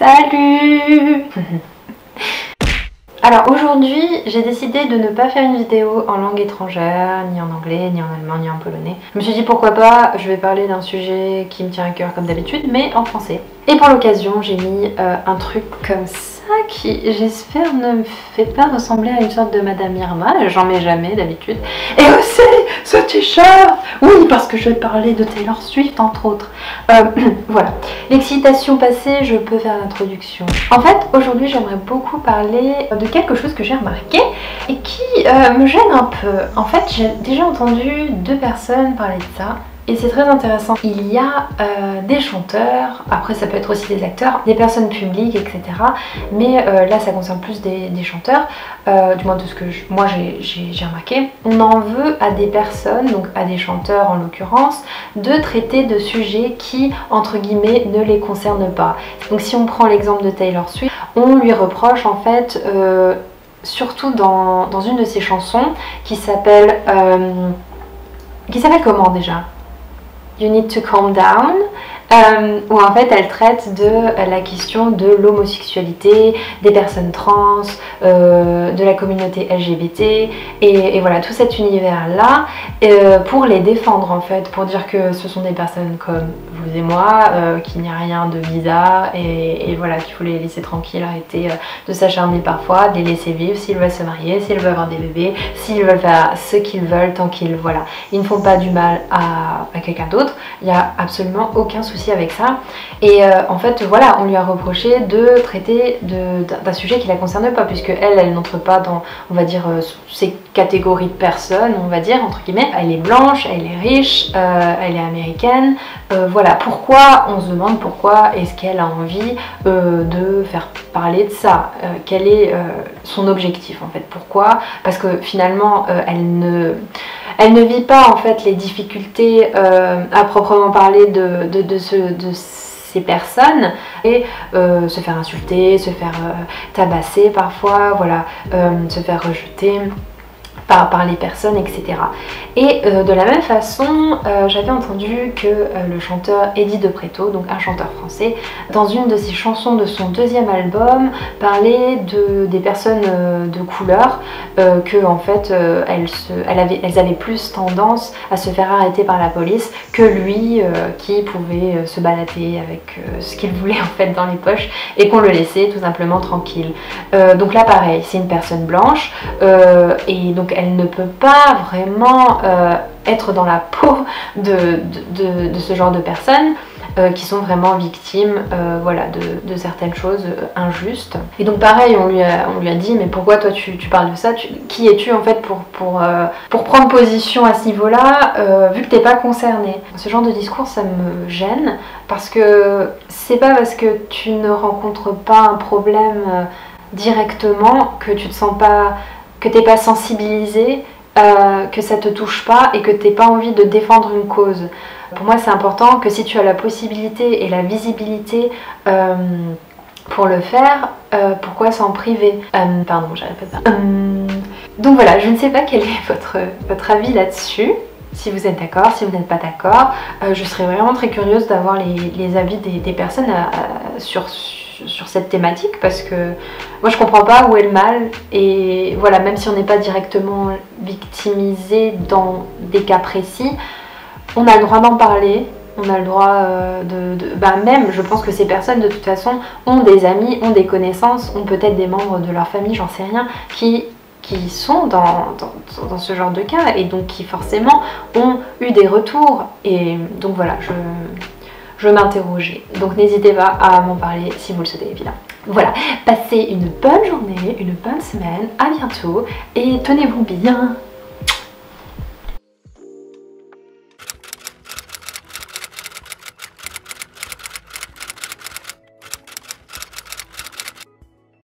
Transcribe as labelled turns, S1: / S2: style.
S1: Salut. Alors aujourd'hui, j'ai décidé de ne pas faire une vidéo en langue étrangère, ni en anglais, ni en allemand, ni en polonais. Je me suis dit pourquoi pas, je vais parler d'un sujet qui me tient à cœur comme d'habitude, mais en français. Et pour l'occasion, j'ai mis un truc comme ça qui, j'espère, ne me fait pas ressembler à une sorte de Madame Irma. J'en mets jamais d'habitude. Et aussi, ce t-shirt. Oui, parce que je vais parler de Taylor Swift, entre autres. Voilà. L'excitation passée, je peux faire l'introduction. En fait, aujourd'hui, j'aimerais beaucoup parler de quelque chose que j'ai remarqué et qui me gêne un peu. En fait, j'ai déjà entendu deux personnes parler de ça. Et c'est très intéressant. Il y a des chanteurs, après ça peut être aussi des acteurs, des personnes publiques, etc. Mais là ça concerne plus des chanteurs, du moins de ce que moi j'ai remarqué. On en veut à des personnes, donc à des chanteurs en l'occurrence, de traiter de sujets qui, entre guillemets, ne les concernent pas. Donc si on prend l'exemple de Taylor Swift, on lui reproche en fait, surtout dans une de ses chansons, qui s'appelle comment déjà ? You Need to Calm Down, où en fait elle traite de la question de l'homosexualité, des personnes trans, de la communauté LGBT et voilà tout cet univers là pour les défendre en fait, pour dire que ce sont des personnes comme vous et moi, qu'il n'y a rien de bizarre et voilà qu'il faut les laisser tranquilles, arrêter de s'acharner parfois, de les laisser vivre s'ils veulent se marier, s'ils veulent avoir des bébés, s'ils veulent faire ce qu'ils veulent tant qu'ils voilà, ils ne font pas du mal à quelqu'un d'autre, il n'y a absolument aucun souci avec ça. Et en fait voilà, on lui a reproché de traiter d'un sujet qui la concerne pas, puisque elle n'entre pas dans, on va dire, ces catégories de personnes, on va dire entre guillemets. Elle est blanche, elle est riche, elle est américaine, voilà. Pourquoi, on se demande pourquoi est-ce qu'elle a envie de faire parler de ça, quel est son objectif en fait, pourquoi, parce que finalement elle ne vit pas en fait les difficultés à proprement parler de ces personnes et se faire insulter, se faire tabasser parfois, voilà, se faire rejeter par les personnes, etc. Et de la même façon, j'avais entendu que le chanteur Eddie De Pretto, donc un chanteur français, dans une de ses chansons de son deuxième album, parlait des personnes de couleur, que en fait elles avaient plus tendance à se faire arrêter par la police que lui qui pouvait se balader avec ce qu'il voulait en fait dans les poches et qu'on le laissait tout simplement tranquille. Donc là pareil, c'est une personne blanche et donc elle ne peut pas vraiment être dans la peau de ce genre de personnes qui sont vraiment victimes voilà, de certaines choses injustes. Et donc pareil, on lui a dit mais pourquoi toi tu parles de ça, qui es-tu en fait pour prendre position à ce niveau-là vu que t'es pas concerné. Ce genre de discours ça me gêne parce que c'est pas parce que tu ne rencontres pas un problème directement que tu te sens pas, que t'es pas sensibilisé, que ça te touche pas et que t'aies pas envie de défendre une cause. Pour moi c'est important que si tu as la possibilité et la visibilité pour le faire, pourquoi s'en priver? Pardon, j'arrive pas. Donc voilà, je ne sais pas quel est votre avis là-dessus. Si vous êtes d'accord, si vous n'êtes pas d'accord, je serais vraiment très curieuse d'avoir les avis des personnes sur cette thématique, parce que moi je comprends pas où est le mal et voilà, même si on n'est pas directement victimisé dans des cas précis, on a le droit d'en parler, on a le droit même je pense que ces personnes de toute façon ont des amis, ont des connaissances, ont peut-être des membres de leur famille, j'en sais rien, qui sont dans ce genre de cas et donc qui forcément ont eu des retours et donc voilà, je m'interrogeais. Donc n'hésitez pas à m'en parler si vous le souhaitez évidemment. Voilà, passez une bonne journée, une bonne semaine, à bientôt et tenez-vous bien.